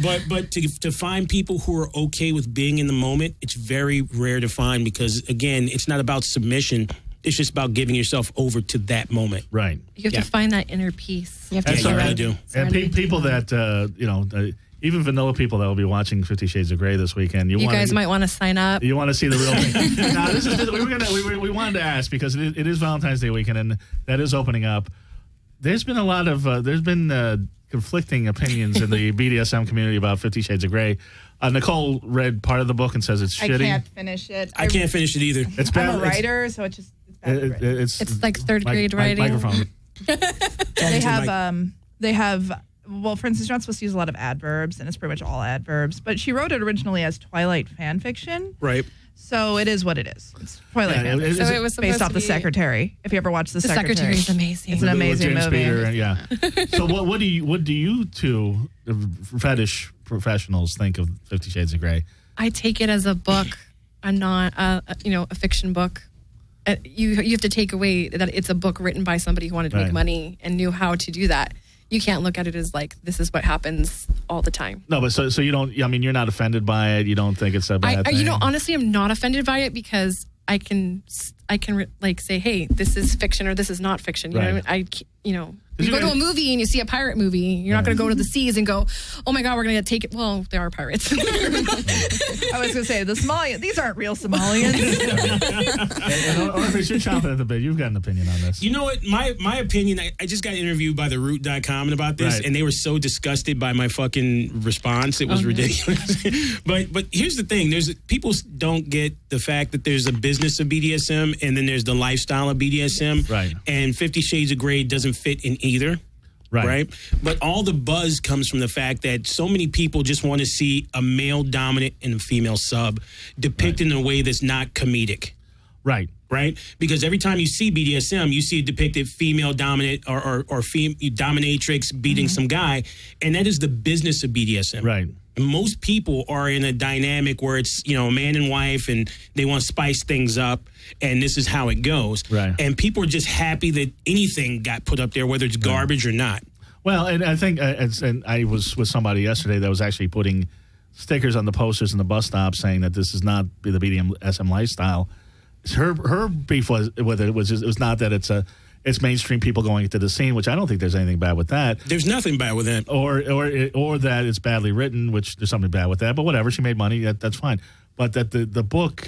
but to find people who are okay with being in the moment, it's very rare to find because, again, it's not about submission. It's just about giving yourself over to that moment.
Right.
You have to find that inner peace.
You have to
you really do.
And people that, even vanilla people that will be watching 50 Shades of Grey this weekend.
You guys might want to sign up.
You want to see the real thing. Now, we wanted to ask because it is Valentine's Day weekend and that is opening up. There's been a lot of conflicting opinions in the BDSM community about 50 Shades of Grey. Nicole read part of the book and says it's shitty.
I can't finish it.
I can't finich it either.
It's bad.
I'm a writer, so it's bad.
It's like third grade writing.
Microphone.
They have. Well, for instance, you're not supposed to use a lot of adverbs, and it's pretty much all adverbs. But she wrote it originally as Twilight fan fiction.
Right.
So it is what it is. It's Twilight fan fiction.
So it was
based off The Secretary. If you ever watched The Secretary.
The Secretary is amazing.
It's an amazing
James
movie.
Spader, yeah. So what do you two fetish professionals think of 50 Shades of Grey?
I take it as a book, a fiction book. You have to take away that it's a book written by somebody who wanted to make money and knew how to do that. You can't look at it as like this is what happens all the time.
No, but so you don't. I mean, you're not offended by it. You don't think it's a bad thing.
Honestly, I'm not offended by it because I can like say, hey, this is fiction or this is not fiction. You know what I mean? You go to a movie and you see a pirate movie. You're not going to go to the seas and go, oh my God, we're going to take it. Well, they are pirates.
I was going to say, the Somalians, these aren't real Somalians.
Orpheus, you're chomping at the bit. You've got an opinion on this.
You know what? My opinion, I just got interviewed by theroot.com about this, and they were so disgusted by my fucking response. It was ridiculous. But here's the thing. People don't get the fact that there's a business of BDSM and then there's the lifestyle of BDSM.
Right.
And 50 Shades of Grey doesn't fit in either. Right? But all the buzz comes from the fact that so many people just want to see a male dominant and a female sub depicted in a way that's not comedic.
Right.
Right? Because every time you see BDSM, you see it depicted female dominant or dominatrix beating some guy. And that is the business of BDSM.
Right.
Most people are in a dynamic where it's, man and wife and they want to spice things up and this is how it goes.
Right.
And people are just happy that anything got put up there, whether it's garbage or not.
Well, and I think, and I was with somebody yesterday that was actually putting stickers on the posters in the bus stop saying that this is not the BDSM lifestyle. Her beef was with it was not that it's mainstream people going into the scene, which I don't think there's anything bad with that.
There's nothing bad with that.
Or that it's badly written, which there's something bad with that. But whatever, she made money. That's fine. But that the book,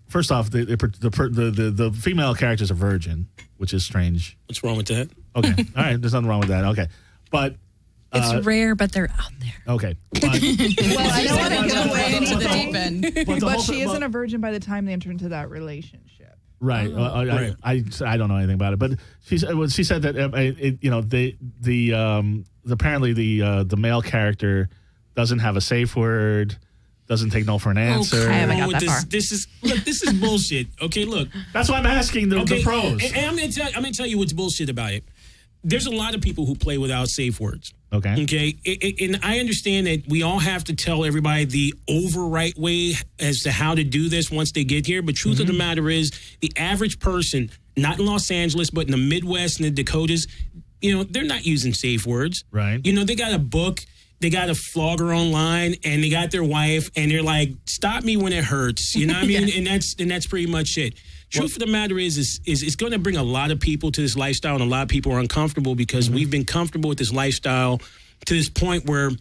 first off, the female character is a virgin, which is strange.
What's wrong with that?
Okay, all right. There's nothing wrong with that. Okay, but.
It's rare, but they're out there.
Okay. But,
Well, I don't want to give away
into the deep end.
But she isn't a virgin by the time they enter into that relationship.
Right.
Right.
I don't know anything about it, but she said that apparently the male character doesn't have a safe word, doesn't take no for an answer.
I haven't got that
this,
far.
This is bullshit. Okay, look.
That's why I'm asking the pros.
And I'm gonna tell you what's bullshit about it. There's a lot of people who play without safe words.
Okay.
Okay. And I understand that we all have to tell everybody the right way as to how to do this once they get here. But truth of the matter is, the average person, not in Los Angeles, but in the Midwest and the Dakotas, they're not using safe words.
Right.
They got a book. They got a flogger online, and they got their wife, and they're like, "Stop me when it hurts." You know what I mean? And that's pretty much it. Truth of the matter is it's going to bring a lot of people to this lifestyle, and a lot of people are uncomfortable because we've been comfortable with this lifestyle to this point where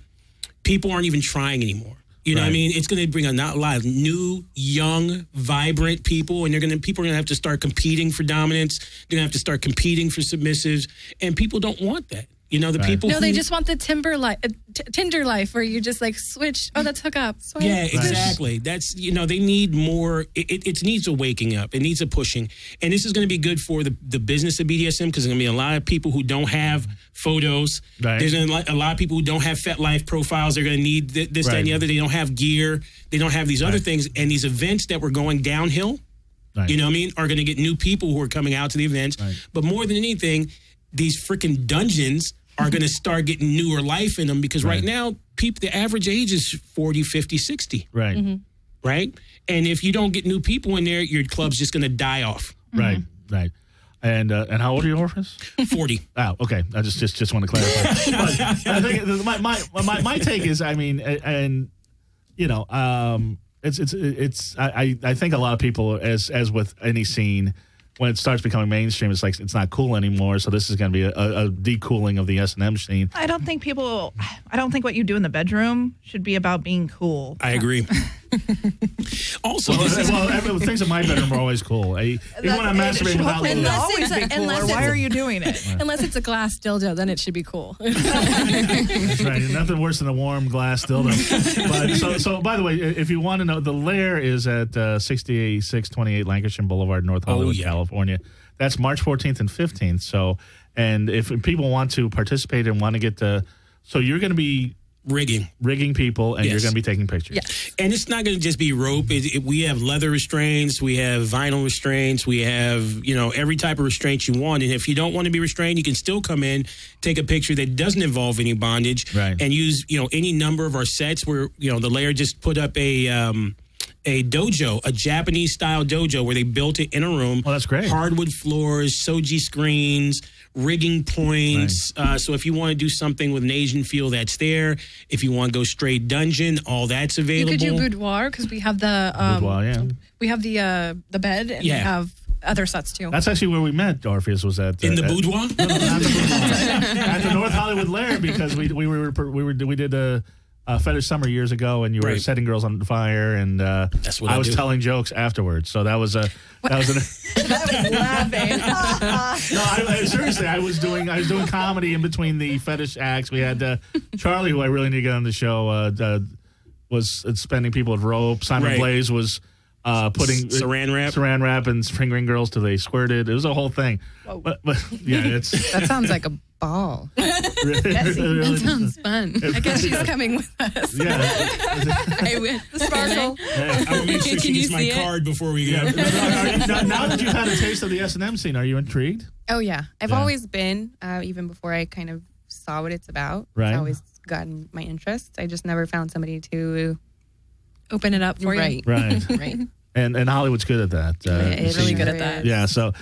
people aren't even trying anymore. You know what I mean? It's going to bring a lot of new, young, vibrant people, and people are going to have to start competing for dominance. They're going to have to start competing for submissives, and people don't want that. The people.
No, they just want the Tinder life where you just like switch. Oh, let's hook up. Swipe.
Yeah, exactly. That's they need more. It needs a waking up. It needs a pushing, and this is going to be good for the business of BDSM because there's going to be a lot of people who don't have photos.
Right.
There's going to be a lot of people who don't have FetLife profiles. They're going to need this, that, and the other. They don't have gear. They don't have these other things, and these events that were going downhill.
Right.
You know what I mean? Are going to get new people who are coming out to the events. Right. But more than anything, these freaking dungeons are going to start getting newer life in them because right now, the average age is 40, 50, 60.
Right.
Mm-hmm.
Right? And if you don't get new people in there, your club's just going to die off.
Right. Right. And how old are you, Orpheus? 40. Oh, okay. I just want to clarify. But I think my take is, I mean, and it's I think a lot of people, as with any scene, when it starts becoming mainstream, it's like it's not cool anymore. So this is going to be a decooling of the S&M scene.
I don't think what you do in the bedroom should be about being cool.
I agree. Also,
things in my bedroom are always cool. Even when I'm masturbating without
Why are you doing it?
Unless it's a glass dildo, then it should be cool.
That's right. Nothing worse than a warm glass dildo. But so by the way, if you want to know, the lair is at 6628 Lancashire Boulevard, North Hollywood, California. That's March 14th and 15th. So, and if people want to participate and want to get so you're going to be rigging people, and you're going to be taking pictures.
Yes.
And it's not going to just be rope. We have leather restraints. We have vinyl restraints. We have, every type of restraint you want. And if you don't want to be restrained, you can still come in, take a picture that doesn't involve any bondage, and use, any number of our sets where, the layer just put up a dojo, a Japanese style dojo where they built it in a room.
Oh, that's great.
Hardwood floors, soji screens, rigging points. Nice. So if you want to do something with an Asian feel, that's there. If you want to go straight dungeon, all that's available.
You could do boudoir because we have the we have the bed and we have other sets too.
That's actually where we met. Orpheus was at
in the boudoir.
No, not the boudoir. At the North Hollywood Lair because we did a Fetish Summer years ago, and you were setting girls on fire, and
that's what I
was telling jokes afterwards. So that was
I was laughing.
No, seriously, I was doing comedy in between the fetish acts. We had Charlie, who I really need to get on the show, was spending people with rope. Simon Blaze was putting
saran wrap
and fingering girls till they squirted. It was a whole thing. But yeah,
that sounds like a ball.
That
Sounds fun.
I guess she's coming with us.
Yeah.
I will.
The sparkle.
I will make sure she
Can you
gets my
see it?
card before we go.
Now that you've had a taste of the S&M scene, are you intrigued?
Oh, yeah. I've
Yeah.
always been, even before I kind of saw what it's about.
Right.
It's always gotten my interest. I just never found somebody to...
Open it up for you.
Right.
Right.
Right.
And Hollywood's good at that.
It's
really
seeing-
good at that.
Yeah. So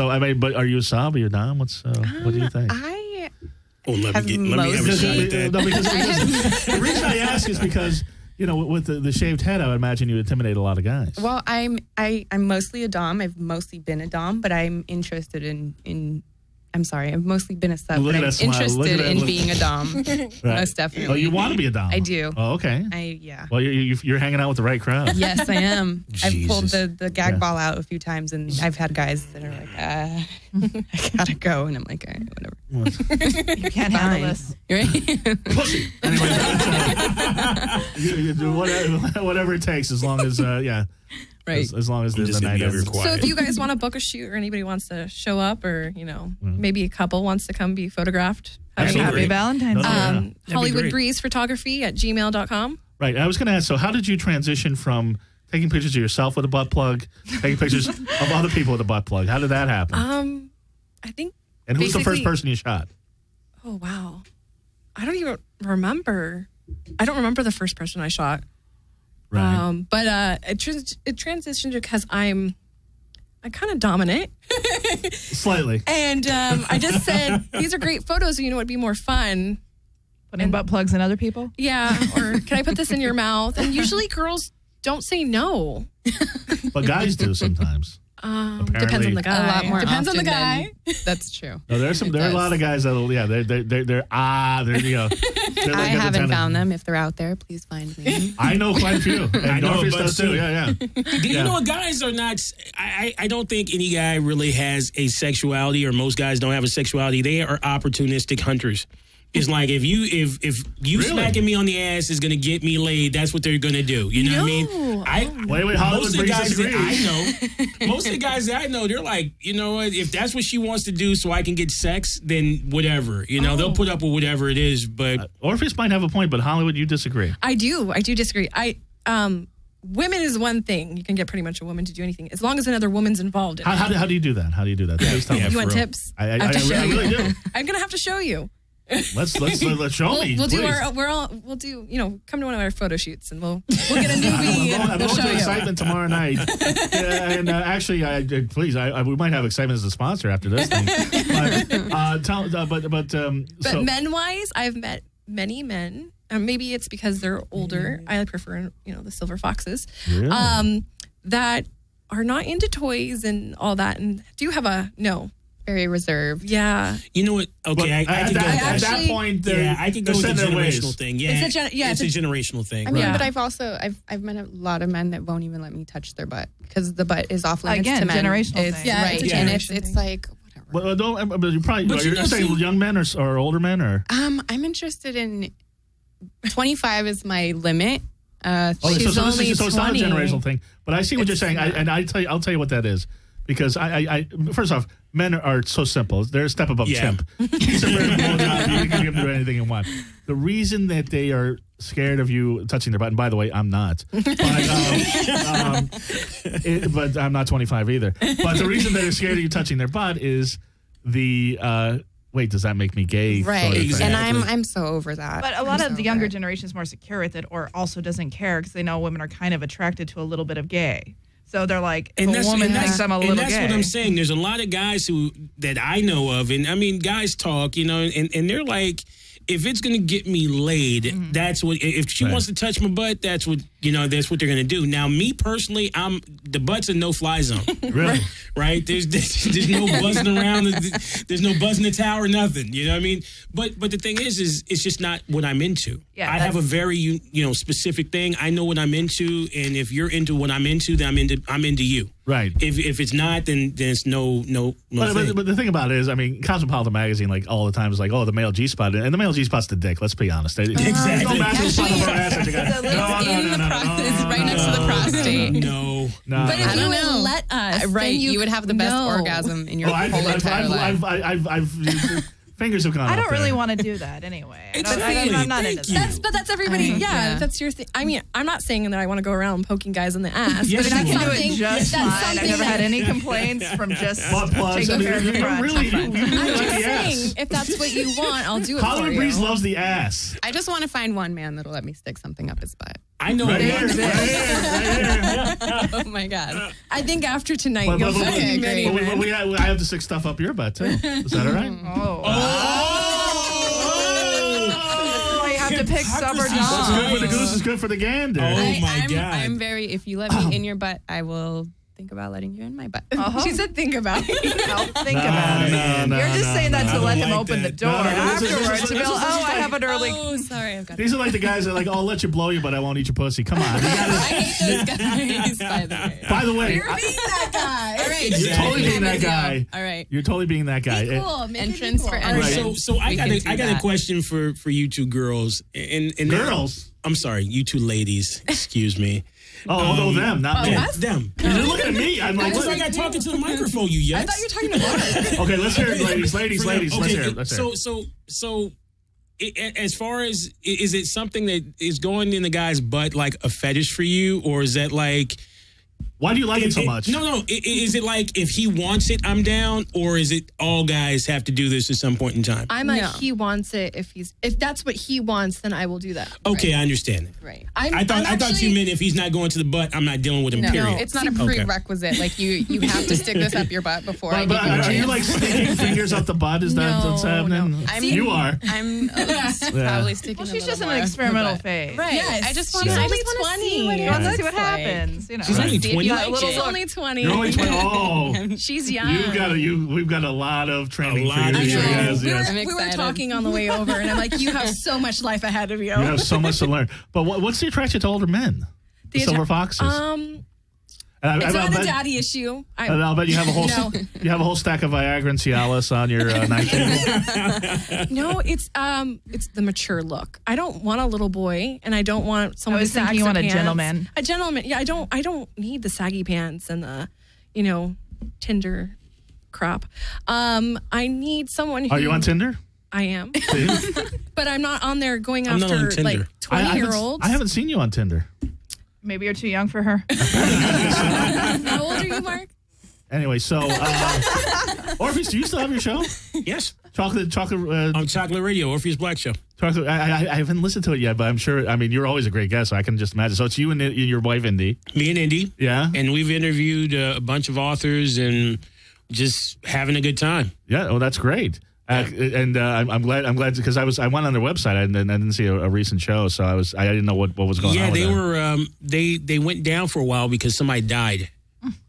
I mean, but are you a sub? Are you a dom? What do you think?
I
Oh, let
have
me have a shot at that.
No, because the reason I ask is because with the shaved head, I would imagine you intimidate a lot of guys.
Well, I'm mostly a dom. I've mostly been a dom, but I'm interested in. I'm sorry, I've mostly been a sub,
Look
but
at
I'm
that smile. Look at
interested
that
in
look.
being a dom.
Right.
Most definitely.
Oh, you want to be a dom?
I do.
Oh, okay.
Yeah.
Well, you're hanging out with the right crowd.
Yes, I am. I've pulled
Jesus.
the gag
Yeah.
ball out a few times, and I've had guys that are like, I gotta go, and I'm like, all right, whatever.
You can't handle
Fine.
this.
You're right?
Pussy. Anyway, you do whatever it takes, as long as
Right.
as long as
I'm
the
just gonna
night
be over
is.
here quiet.
So if you guys want to book a shoot or anybody wants to show up or, maybe a couple wants to come be photographed.
Absolutely.
Happy Valentine's Day.
Yeah.
be
Hollywood
great.
Breeze Photography at gmail.com.
Right. I was going to ask, so how did you transition from taking pictures of yourself with a butt plug, taking pictures of other people with a butt plug? How did that happen?
I think.
And who's the first
basically-
person you shot?
Oh, wow. I don't even remember. I don't remember the first person I shot.
Right.
But it transitioned because I'm kind of dominant.
Slightly.
And I just said, these are great photos. It'd be more fun.
Putting butt plugs in other people?
Yeah. Or can I put this in your mouth? And usually girls don't say no.
But guys do sometimes.
Depends on the guy.
A lot more
Depends on the
often
guy.
That's true.
No, there are a lot of guys that'll there you go.
I haven't found them. If they're out there, please find me.
I know quite a few. And
I know a
Northeast
bunch
does too.
too.
Yeah.
You know what? Guys are not. I don't think any guy really has a sexuality, or most guys don't have a sexuality. They are opportunistic hunters. It's like if you
Really?
smacking me on the ass is gonna get me laid, that's what they're gonna do. You know what I mean?
Wait, Hollywood
Most of the
Breeze
guys that
disagrees.
I know, most of the guys that I know, they're like, you know what? If that's what she wants to do, so I can get sex, then whatever. They'll put up with whatever it is. But
Orpheus might have a point, but Hollywood, you disagree.
I do disagree. Women is one thing. You can get pretty much a woman to do anything as long as another woman's involved in it.
How do you do that? How do you do that? Please tell me.
You want
for real.
tips?
I
have to show
I
you.
really do.
I'm gonna have to show you.
Let's show me.
We'll do
please.
we'll do come to one of our photo shoots and we'll get a newbie
I'm
and
going
we'll show
to
you.
Excitement tomorrow night. Yeah, and actually, please, we might have Excitement as a sponsor after this thing.
But men wise, I've met many men. Maybe it's because they're older. I prefer the silver foxes.
Really?
That are not into toys and all that, and do have a no.
Very reserved.
Yeah.
you know what? Okay, I
at
can go.
that point,
I can go with the
their ways.
generational thing. Yeah,
It's
it's a generational thing.
I mean,
Right.
but I've met a lot of men that won't even let me touch their butt because the butt is off limits
Again,
to men.
generational
It's,
thing.
Yeah,
right,
it's a
and
generation
it's
thing.
like whatever.
But you probably
But
you're
you know,
saying
see-
young men or older men or.
I'm interested in 25 is my limit.
She's only
so it's not a
20.
generational thing. But I see what you're saying, I'll tell you what that is. Because I first off, men are so simple. They're a step above
Yeah.
chimp. It's a very cool job. You can give them anything you want. The reason that they are scared of you touching their butt, and by the way, I'm not. But I'm not 25 either. But the reason that they're scared of you touching their butt is the wait, does that make me gay?
Right.
sort of thing.
Exactly.
And I'm so over that.
But a lot
I'm
of the
so
younger
over it.
generation is more secure with it, or also doesn't care because they know women are kind of attracted to a little bit of gay. So they're like, if a woman thinks I'm a little
and that's
gay.
what I'm saying. There's a lot of guys that I know of, and I mean, guys talk, and they're like, if it's gonna get me laid, that's what. If she
Right.
wants to touch my butt, that's what that's what they're gonna do. Now, me personally, the butt's a no-fly zone.
Really?
Right? There's no buzzing around. There's no buzzing the tower. Nothing. You know what I mean? But the thing is it's just not what I'm into.
Yeah,
I have a very specific thing. I know what I'm into, and if you're into what I'm into, then I'm into you.
Right.
If it's not, then it's no thing.
But the thing about it is, I mean, Cosmopolitan magazine, like all the time, is like, oh, the male G spot, and the male G spot's the dick. Let's be honest.
Exactly.
No massive spot
Actually,
on her ass that you got.
It's right next to the prostate.
No.
But if
I
you
don't
would
know.
let us,
Right,
then
you would have the best
no.
orgasm in your whole
I've
entire life.
Fingers have gone
I
up
don't really
there.
want to do that anyway.
Exactly.
I'm not into that.
But that's everybody. Yeah, that's your thing. I mean, I'm not saying that I want to go around poking guys in the ass.
Yes,
but
I
if
can
it's
do
something
it just
that's
fine. I've
something
never had
that-
any complaints from just
Butt plugs.
taking care of the
you
front.
really, you
I'm
like
just
the
saying,
ass.
if that's what you want, I'll do it
Hollywood
for you.
Breeze loves the ass.
I just want to find one man that'll let me stick something up his butt.
I know.
Right
it.
here, right here.
Oh my God.
I think after tonight,
But,
you'll
but, but,
find many
but
men.
I have to stick stuff up your butt too. Is that all right?
Oh, you have to pick sub or
Hypocrisy.
What's good
dom.
for the goose is good for the gander.
Oh, my God.
I'm very, if you let me in your butt, I will think about letting you in my butt.
She said, "Think about it."
I'll think about it.
No,
You're just saying that
I
to
don't
let him
like
open the
that.
door
No, this is-
afterwards to be
this
like,
is
oh, I
like-
have an early.
Oh, sorry, I've got
These are like the guys that are like, oh, I'll let you blow you, but I won't eat your pussy. Come on. You gotta-
I hate those guys, by the way.
by the way,
Being that guy.
All right,
you're totally being that
Video.
guy.
All right.
You're totally being that guy.
Cool. Make it
Entrance
equal.
for
All right,
entrance.
so I
We
got
can
a,
do
I got a
that.
question for you two girls and
Girls?
I'm sorry, you two ladies. Excuse me.
Oh, them, not me.
Yeah, them.
You're looking at me. I'm like,
Because I got talking to the microphone. You yes.
I thought you were talking to Mark.
okay, let's hear it, ladies. Ladies, let's hear it. Let's hear it.
So, as far as is it something that is going in the guy's butt like a fetish for you, or is that like?
Why do you like it so much?
No. Is it like if he wants it, I'm down, or is it all guys have to do this at some point in time?
I'm a
No.
he wants it. If that's what he wants, then I will do that.
Okay, I understand it.
Right.
I thought you meant if he's not going to the butt, I'm not dealing with him.
No,
Period.
it's not a prerequisite. Like you have to stick this up your butt before I
But
give you a
are you
chance.
like sticking fingers up the butt? Is that what's happening? You are.
I'm probably sticking.
Well,
a
she's
little
just in
more
an
up
experimental
my butt.
phase.
Right.
Yes.
I just
She's
want to. I
only
just want to
20.
see what
She
it
wants to
looks
see what
like.
happens. You know.
She's only 20.
She's only 20.
You're only 20. Oh,
She's young.
we've got a lot of training
A lot
for
of
you.
training.
Yes,
We
yes.
I'm
were
excited.
talking on the way over, and I'm like, you have so much life ahead of you.
You have so much to learn. But what's the attraction to older men? The silver foxes. And
It's
I'll
not a
bet-
daddy issue.
And I'll bet you have a whole
No.
you have a whole stack of Viagra and Cialis on your night table.
No, it's the mature look. I don't want a little boy, and I don't want someone.
I was
to sag
thinking you
some
want a
pants.
gentleman.
A gentleman. Yeah, I don't need the saggy pants and the, Tinder crap. I need someone who.
Are you on Tinder?
I am,
See?
but I'm not on there going
I'm not on
after
Tinder.
like 20-year-olds.
I haven't seen you on Tinder.
Maybe you're too young for her.
How old are you, Mark?
Anyway, so Orpheus, do you still have your show?
Yes.
Chocolate.
On Chocolate Radio, Orpheus Black Show.
Chocolate. I haven't listened to it yet, but I'm sure. I mean, you're always a great guest, so I can just imagine. So it's you and your wife, Indy.
Me and Indy.
Yeah.
And we've interviewed a bunch of authors and just having a good time.
Yeah. Oh, that's great. I'm glad because I went on their website and I didn't see a recent show, so I didn't know what was going on.
Yeah,
with
they
that.
were they went down for a while because somebody died.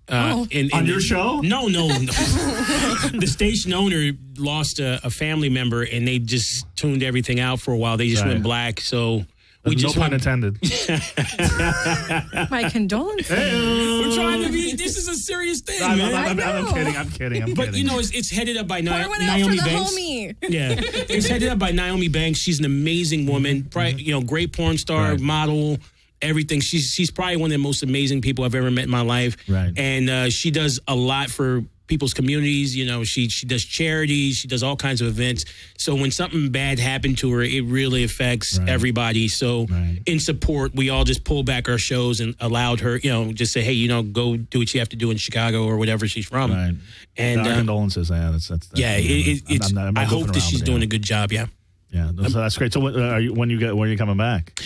On your show?
No. The station owner lost a family member, and they just tuned everything out for a while. They just
Right.
went black. So we
no
just
pun
went,
intended.
My condolences.
we're trying to be. This is a serious thing, man.
I'm kidding.
But it's headed up by
Pour one out for
Naomi
the
Banks.
homie.
Yeah, it's headed up by Naomi Banks. She's an amazing woman. Great porn star,
Right.
model, everything. She's probably one of the most amazing people I've ever met in my life.
Right.
And she does a lot for people's communities. She does charities. She does all kinds of events. So when something bad happened to her, it really affects everybody. So in support, we all just pulled back our shows and allowed her, just say, hey, go do what you have to do in Chicago or whatever she's from.
Right.
And
Our condolences. Yeah, that's
yeah,
I'm not
I hope
goofing
that
around
she's
with it,
doing
yeah.
a good job. Yeah.
Yeah, so that's great. So when are you coming back?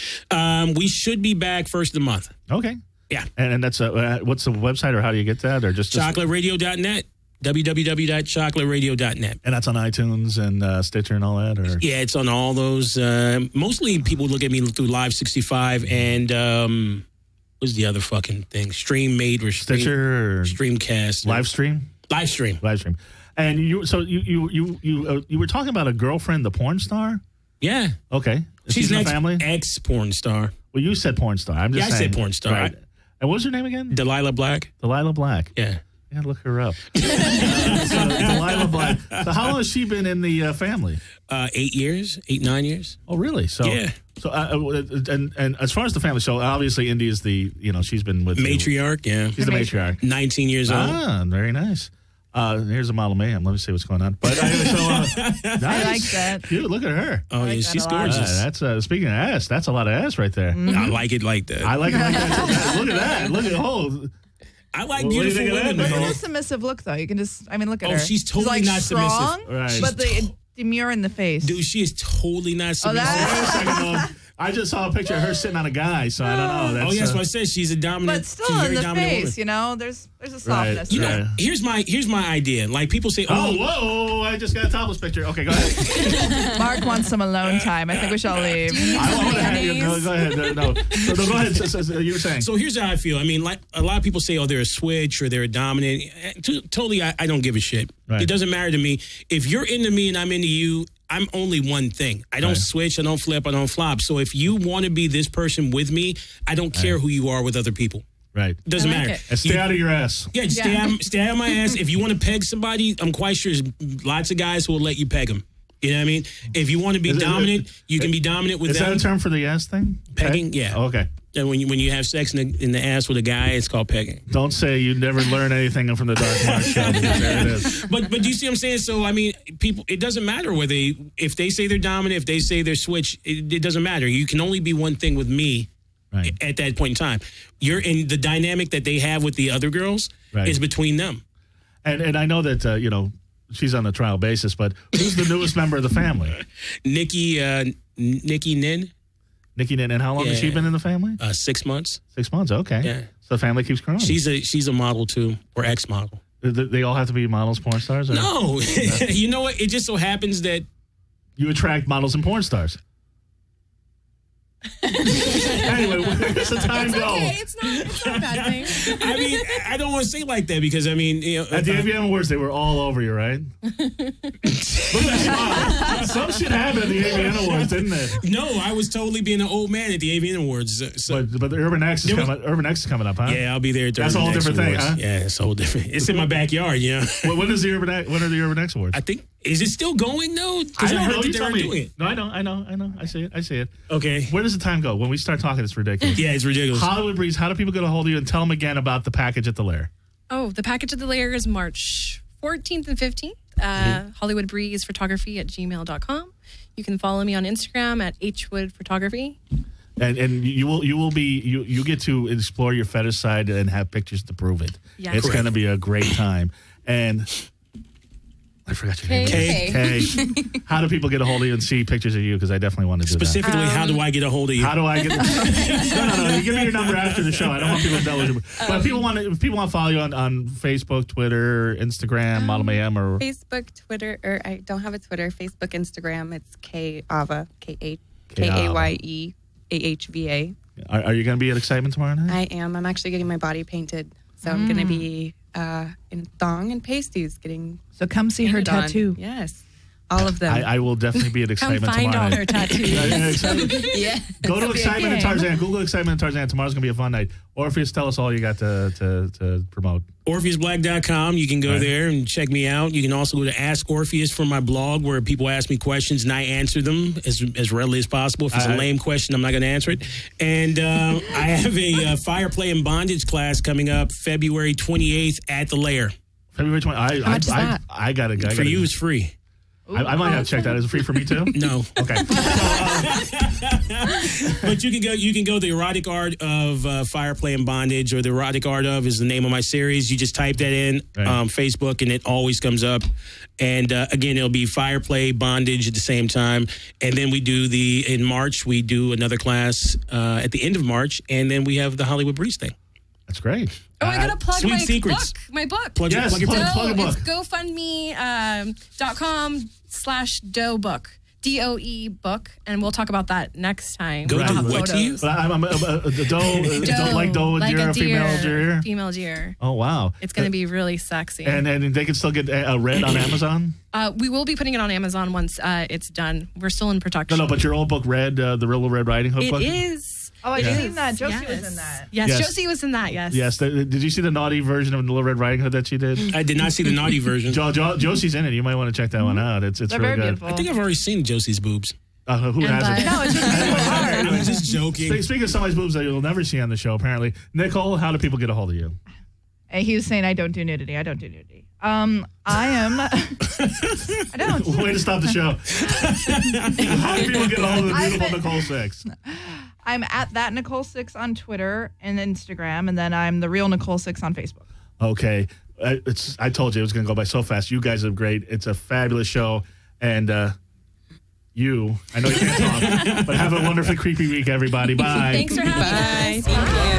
We should be back first of the month.
Okay.
Yeah.
And that's what's the website or how do you get that or just
ChocolateRadio.net. www.chocolateradio.net.
And that's on iTunes and Stitcher and all that, or
Yeah, it's on all those. Mostly people look at me through Live 65 and what's the other fucking thing? StreamMate or
Stitcher or
Streamcast.
live stream.
Live stream.
And you were talking about a girlfriend, the porn star.
Yeah.
Okay,
She's
in
an
the family.
ex-porn star.
Well, you said porn star. I'm just
Yeah, I
saying.
said porn star.
Right. And what was her name again?
Delilah Black.
Delilah Black.
Yeah.
I gotta look her up. So, Delilah Black. So how long has she been in the family?
8 years, 9 years.
Oh, really? So
Yeah.
So and as far as the family, so obviously Indy is the she's been with you.
Matriarch, yeah.
She's the matriarch.
19 years old.
Ah, very nice. Here's a model mayhem. Let me see what's going on. But nice.
I like that.
Dude, look at her.
Oh,
like
yeah,
that
she's
a lot.
gorgeous.
That's speaking of ass. That's a lot of ass right there.
I like it like that.
I like it like that. Look at that. Look at
I like
What do you
beautiful
think of that,
women.
But
Nicole?
in a submissive look, though, you can just, look at
Oh,
her.
she's totally
like
not
strong,
submissive.
Right.
But the demure in the face.
Dude, she is totally not submissive.
that-
Wait a second, though. I just saw a picture of her sitting on a guy, so I don't know.
That's what I said. She's a dominant.
But still
she's a
in
very
the
dominant
face,
woman.
there's a softness.
You
to
know,
it.
here's my idea. Like people say,
Oh, whoa! I just got a topless picture. Okay, go ahead.
Mark wants some alone time. I think we shall leave.
I want to have you. No, go ahead. No, go ahead. So you were saying.
So here's how I feel. I mean, like a lot of people say, oh, they're a switch or they're a dominant. Totally, I don't give a shit.
Right.
It doesn't matter to me. If you're into me and I'm into you, I'm only one thing. I don't switch. I don't flip. I don't flop. So if you want to be this person with me, I don't care who you are with other people.
Right.
Doesn't
I like
matter.
it.
And stay out of your ass.
Yeah, just stay out of my ass. If you want to peg somebody, I'm quite sure there's lots of guys who will let you peg them. You know what I mean? If you want to be dominant, you can be dominant with
Is
them.
that a term for the ass thing?
Pegging? Yeah.
Oh, okay.
And when you have sex in the ass with a guy, it's called pegging.
Don't say you never learn anything from the Dark Mark show. Because there it is.
But do you see what I'm saying? So I mean, people. It doesn't matter whether if they say they're dominant, if they say they're switch. It doesn't matter. You can only be one thing with me.
Right.
At that point in time, you're in the dynamic that they have with the other girls is between them.
And I know that she's on a trial basis, but who's the newest member of the family?
Nikki Nin.
Nikki Nin. And how long has she been in the family?
6 months.
6 months. Okay.
Yeah.
So the family keeps growing.
She's a model too, or ex-model.
They all have to be models, porn stars? Or?
No, you know what? It just so happens that
You attract models and porn stars. Anyway, where's the time go?
Okay, it's not a bad thing.
I mean, I don't want to say it like that because I mean,
At the AVN Awards, they were all over you, right? Look at that smile. Some shit happened at the AVN Awards, didn't it?
No, I was totally being an old man at the AVN Awards.
But the Urban X is coming up, huh?
Yeah, I'll be there. At the
That's a whole
Urban X
different thing,
Awards.
huh?
Yeah, it's a whole different. It's in my backyard, you know.
When are the Urban X Awards?
I think is it still going though? Because I heard that they were doing it.
No, I know. I see it.
Okay.
Where does the time go? When we start talking, it's ridiculous.
Yeah, it's ridiculous.
Hollywood Breeze, how do people get a hold of you and tell them again about the package at the Lair?
Oh, the package of the layer is March 14th and 15th. Hollywood Breeze Photography at gmail.com. You can follow me on Instagram at Hwood Photography.
And you get to explore your fetish side and have pictures to prove it.
Yeah.
It's going to be a great time. And I forgot your name.
Kay.
How do people get a hold of you and see pictures of you? Because I definitely want to do
Specifically, how do I get a hold of you?
that. How do I get? No. You give me your number after the show. I don't want people to tell you. But if people want to follow you on Facebook, Twitter, Instagram, Model Mayhem, or
Facebook, Twitter, or I don't have a Twitter. Facebook, Instagram. It's Kayeva, KAYEAHVA.
Are you going to be at Excitement tomorrow night?
I am. I'm actually getting my body painted, so I'm going to be in thong and pasties getting.
So come see her
painted on.
tattoo.
Yes, all of them.
I will definitely be at
Come
Excitement
find
tomorrow
all
night.
her tattoos.
yeah.
Go to
be a
Excitement and
game.
Tarzan. Google Excitement and Tarzan. Tomorrow's going to be a fun night. Orpheus, tell us all you got to promote.
OrpheusBlack.com. You can go
Right.
there and check me out. You can also go to Ask Orpheus for my blog where people ask me questions and I answer them as readily as possible. If it's a lame question, I'm not going to answer it. And I have a fire play and bondage class coming up February 28th at the Lair.
February 20th.
How much is that?
I got to.
For you, it's free.
I might have to check that. Is it free for me too?
No.
Okay.
But you can go the erotic art of fire play and bondage, or the erotic art of is the name of my series. You just type that in Facebook and it always comes up. And again, it'll be fire play, bondage at the same time. And then in March we do another class at the end of March, and then we have the Hollywood Breeze thing.
That's great.
Oh, I gotta plug
Sweet
my
Secrets.
book. My book.
Plug your
Plug a book.
It's GoFundMe.com/Doe book. DOE book, and we'll talk about that next time.
Go
We'll
do
have
what to you?
photos.
But I'm like doe,
like
deer,
a
female deer.
Female deer.
Oh wow!
It's going to be really sexy.
And they can still get Red on Amazon.
We will be putting it on Amazon once it's done. We're still in production.
No, but your old book, Red, the Real Red Riding Hood
It
book.
is.
Oh, I've
Yeah.
seen that. Josie
Yes.
was in that.
Yes,
Yes.
Josie was in that. Yes.
Yes. Did you see the naughty version of the Little Red Riding Hood that she did?
I did not see the naughty version.
Josie's in it. You might want to check that one out. It's
They're
really
very
good.
beautiful.
I think I've already seen Josie's boobs.
Who hasn't?
No, it's just beautiful art.
I'm just joking.
Speaking of somebody's boobs that you'll never see on the show, apparently, Nicole, how do people get a hold of you?
And he was saying, I don't do nudity. I don't do nudity. I am. I don't.
Way to stop the show. How do people get a hold of the beautiful Nicole Six?
I'm at that Nicole Six on Twitter and Instagram, and then I'm the real Nicole Six on Facebook.
Okay. I told you it was going to go by so fast. You guys are great. It's a fabulous show. And I know you can't talk, but have a wonderfully creepy week, everybody. Bye.
Thanks for having us.
Bye. Thank you.